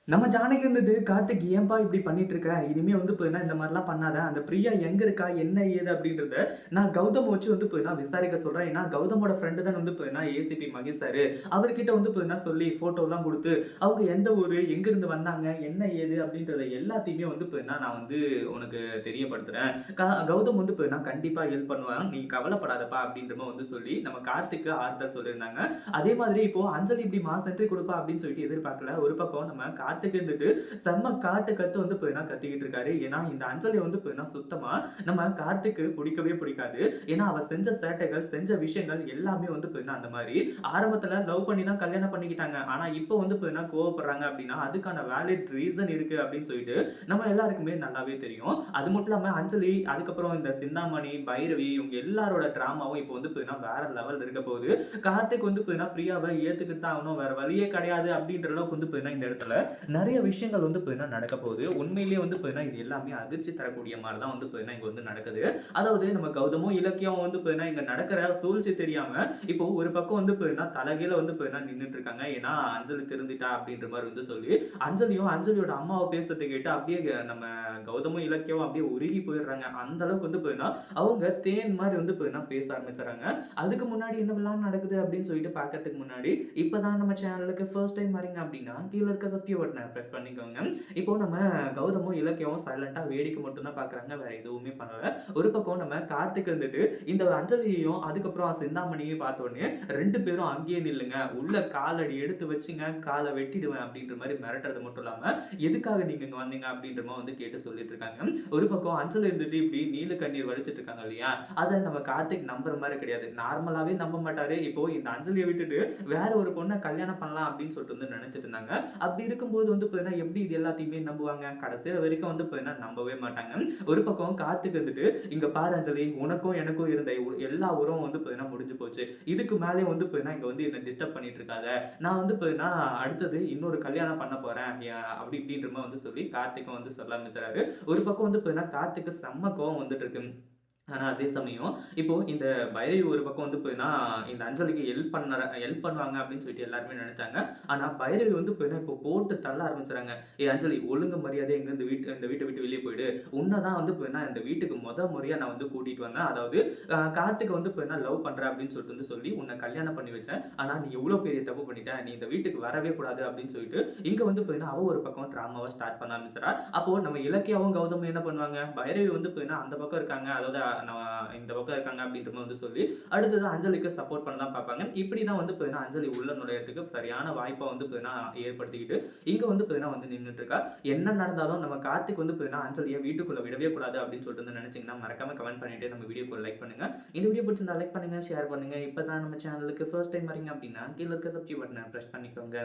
நம்ம ஜானகி வந்துட்டு, "கார்த்திக் ஏன்பா இப்படி பண்ணிட்டு இருக்க? இனிமே வந்து போயினா இந்த மாரிலாம் பண்ணாத. அந்த பிரியா எங்க இருக்கா? என்ன ஏது?" அப்படின்றத நான் கௌதம வச்சு வந்து போயினா விசாரிக்க சொல்றேன். ஏன்னா, கௌதமோட ஃப்ரெண்டு தான் வந்து போயினா ஏசிபி மகேஷ் சாரு. அவர்கிட்ட வந்து போயினா சொல்லி ஃபோட்டோலாம் குடுத்து, அவங்க எந்த ஊரு? எங்கிருந்து வந்தாங்க? என்ன ஏது? அப்படின்றத எல்லாத்தையுமே வந்து போயினா நான் வந்து உனக்கு தெரியப்படுத்துறேன். கௌதம் வந்து போயினா கண்டிப்பா ஹெல்ப் பண்ணுவான். நீ கவலைப்படாதப்பா அப்படின்ற மாரி வந்து சொல்லி, நம்ம கார்த்திக்கு ஆறுதல் சொல்லியிருந்தாங்க. அதே மாதிரி இப்போ அஞ்சலி இப்படி மாஸ் என்ட்ரி குடுப்பா அப்படின்னு சொல்லிட்டு எதிர்பார்க்கல. ஒரு பக்கம் நம்ம கார்த்திக் இருந்துட்டு செம்ம காட்டு கத்து வந்து போயினா கத்திக்கிட்டு இருக்காரு. ஏன்னா இந்த அஞ்சலி வந்து போயினா சுத்தமா நம்ம கார்த்திக்கு பிடிக்கவே பிடிக்காது. ஏன்னா அவ செஞ்ச சேட்டைகள், செஞ்ச விஷயங்கள் எல்லாமே வந்து போயினா அந்த மாரி. ஆரம்பத்துல லவ் பண்ணி தான் கல்யாணம் பண்ணிக்கிட்டாங்க. ஆனா இப்போ வந்து போயினா கோவப்படுறாங்க அப்படின்னா, அதுக்கான வேலிட் ரீசன் இருக்கு அப்படின்னு சொல்லிட்டு நம்ம எல்லாருக்குமே நல்லாவே தெரியும். அது மட்டும் இல்லாம அஞ்சலி, அதுக்கப்புறம் இந்த சிந்தாமணி, பைரவி இவங்க எல்லாரோட டிராமாவும் இப்போ வந்து போயினா வேற லெவல்ல இருக்க போகுது. கார்த்திக் வந்து போயினா பிரியாவ ஏத்துக்கிட்டு தான் ஆகணும். வேற வழியே கிடையாது அப்படின்ற அளவுக்கு வந்து போயினா இந்த இடத்துல நெறைய விஷயங்கள் வந்து பார்த்தீங்கன்னா நடக்க போகுது. உண்மையிலேயே வந்து பார்த்தீங்கன்னா, இது எல்லாமே அதிர்ச்சி தரக்கூடிய மாரி தான் வந்து பார்த்தீங்கன்னா, இங்க வந்து நடக்குது. அதாவது நம்ம கௌதமும், இலக்கியாவும் வந்து பார்த்தீங்கன்னா, இங்க நடக்கிற சூழ்ச்சி தெரியாம, இப்போ ஒரு பக்கம் வந்து பார்த்தீங்கன்னா, தலைகீழ வந்து பார்த்தீங்கன்னா நின்னுட்டு இருக்காங்க. ஏன்னா, அஞ்சலி திருந்திட்டா அப்படின்ற மாரி வந்து சொல்லி, அஞ்சலியும், அஞ்சலியோட அம்மாவ பேசுறத கேட்டு அப்படியே நம்ம கௌதமும், இலக்கியாவும் அப்படியே உருகி போயிடுறாங்க. அந்த அளவுக்கு வந்து பார்த்தீங்கன்னா, அவங்க தேன் மாரி வந்து பார்த்தீங்கன்னா பேச ஆரம்பிச்சுர்றாங்க. அதுக்கு முன்னாடி என்னவெல்லாம் நடக்குது அப்படின்னு சொல்லிட்டு பார்க்கறதுக்கு முன்னாடி, இப்பதான் நம்ம சேனலுக்கு ஃபர்ஸ்ட் டைம் வரீங்க அப்படின்னா, கீழ இருக்க சப்ஸ்கிரைப் பட்டன பிரஸ் பண்ணிக்கோங்க. இப்போ நம்ம கௌதமும், இலக்கியாவும் சைலன்ட்டா வேடிக்கை மட்டும் தான் பார்க்குறாங்க. வேற எதுவுமே பண்ணல. ஒரு பக்கம் நம்ம கார்த்திக் இருந்துட்டு, இந்த அஞ்சலியையும், அதுக்கப்புறம் சிந்தாமணியையும் பார்த்த உடனே 2 பேரும் அங்கேயே நில்லுங்க. உள்ள காலடி எடுத்து வச்சுங்க, கால வெட்டிடுவேன் அப்படின்ற மாரி மிரட்டுறது மட்டும் இல்லாம, எதுக்காக நீங்க இங்க வந்தீங்க அப்படின்ற மாரி வந்து கேட்டு சொல்லிட்டு இருக்காங்க. ஒரு பக்கம் அஞ்சலி இருந்துட்டு இப்படி நீல கண்ணீர் வடிச்சிட்டு இருக்காங்க இல்லையா? அத நம்ம கார்த்திக் நம்புற மாரி கிடையாது. நார்மலாவே நம்ப மாட்டாரு. இப்போ இந்த அஞ்சலிய விட்டுட்டு வேற ஒரு பொண்ண கல்யாணம் பண்ணலாம் அப்படின்னு சொல்லிட்டு வந்து நினைச்சிட்டு இருந்தாங்க. அப்படி இருக்கும்போது வந்து பார்த்தீங்கன்னா, எப்படி இது எல்லாத்தையுமே நம்புவாங்க? கடைசில வரைக்கும் வந்து பார்த்தீங்கன்னா, நம்பவே மாட்டாங்க. ஒரு பக்கம் கார்த்திக் வந்துட்டு, "இங்க பாரு அஞ்சலி, உனக்கும் எனக்கும் இருந்த எல்லா உறவும் வந்து பார்த்தீங்கன்னா முடிஞ்சு போச்சு. இதுக்கு மேலயும் வந்து பார்த்தீங்கன்னா, இங்க வந்து என்ன டிஸ்டர்ப் பண்ணிட்டு இருக்காத. நான் வந்து பார்த்தீங்கன்னா, அடுத்தது இன்னொரு கல்யாணம் பண்ண போறேன்." அப்படி இப்படின்ற மாரி வந்து சொல்லி கார்த்திக்கும் வந்து சொல்ல ஆரம்பிச்சுறாரு. ஒரு பக்கம் வந்து பார்த்தீங்கன்னா, கார்த்திக்கு செம்ம கோவம் வந்துட்டு இருக்கு. ஆனா, அதே சமயம் இப்போ இந்த பைரவி ஒரு பக்கம் வந்து போயினா, இந்த அஞ்சலிக்கு ஹெல்ப் பண்ணுவாங்க அப்படின்னு சொல்லிட்டு எல்லாருமே நெனச்சாங்க. ஆனா, பைரவி வந்து போயினா இப்போ போட்டு தள்ள ஆரம்பிச்சுறாங்க. "ஏய் அஞ்சலி ஒழுங்கு மரியாதையா இங்க இருந்து இந்த வீட்ட விட்டு வெளிய போயிடு. உன்ன தான் வந்து போயினா இந்த வீட்டுக்கு முறையா நான் வந்து கூட்டிட்டு வந்தேன். அதாவது கார்த்திக்க வந்து போயினா லவ் பண்றேன் அப்படின்னு சொல்லிட்டு வந்து சொல்லி உன்ன கல்யாணம் பண்ணி வச்சேன். ஆனா, நீ எவ்வளோ பெரிய தப்பு பண்ணிட்ட. நீ இந்த வீட்டுக்கு வரவே கூடாது." அப்படின்னு சொல்லிட்டு இங்க வந்து போயினா அவ ஒரு பக்கம் ட்ராமாவ ஸ்டார்ட் பண்ண ஆரம்பிச்சுறா. அப்போ நம்ம இலக்கியாவும், கௌதமும் என்ன பண்ணுவாங்க? பைரவி வந்து போயினா அந்த பக்கம் இருக்காங்க. அதாவது இந்த பக்கம் இருக்காங்க அப்படின்ற மாரி வந்து சொல்லி, அடுத்தது அஞ்சலிக்கு சப்போர்ட் பண்ண தான் பார்ப்பாங்க. இப்படி தான் வந்து பார்த்தீங்கன்னா, அஞ்சலி உள்ள நுழையறதுக்கு சரியான வாய்ப்ப வந்து பார்த்தீங்கன்னா, ஏற்படுத்திக்கிட்டு, இங்க வந்து பார்த்தீங்கன்னா வந்து நின்னுட்டு இருக்கா. என்ன நடந்தாலும் நம்ம கார்த்திக் வந்து பார்த்தீங்கன்னா, அஞ்சலிய வீட்டுக்குள்ள விடவே கூடாது அப்படின்னு சொல்லிட்டு வந்து நினைச்சீங்கன்னா, மறக்காம கமெண்ட் பண்ணிட்டு நம்ம வீடியோக்கு லைக் பண்ணுங்க. இந்த வீடியோ பிடிச்சிருந்தா லைக் பண்ணுங்க, ஷேர் பண்ணுங்க. இப்ப தான் நம்ம சேனலுக்கு ஃபர்ஸ்ட் டைம் வரீங்க அப்படின்னா, கீழ இருக்க சப்ஸ்கிரைப் பட்டன பிரஸ் பண்ணிக்கோங்க.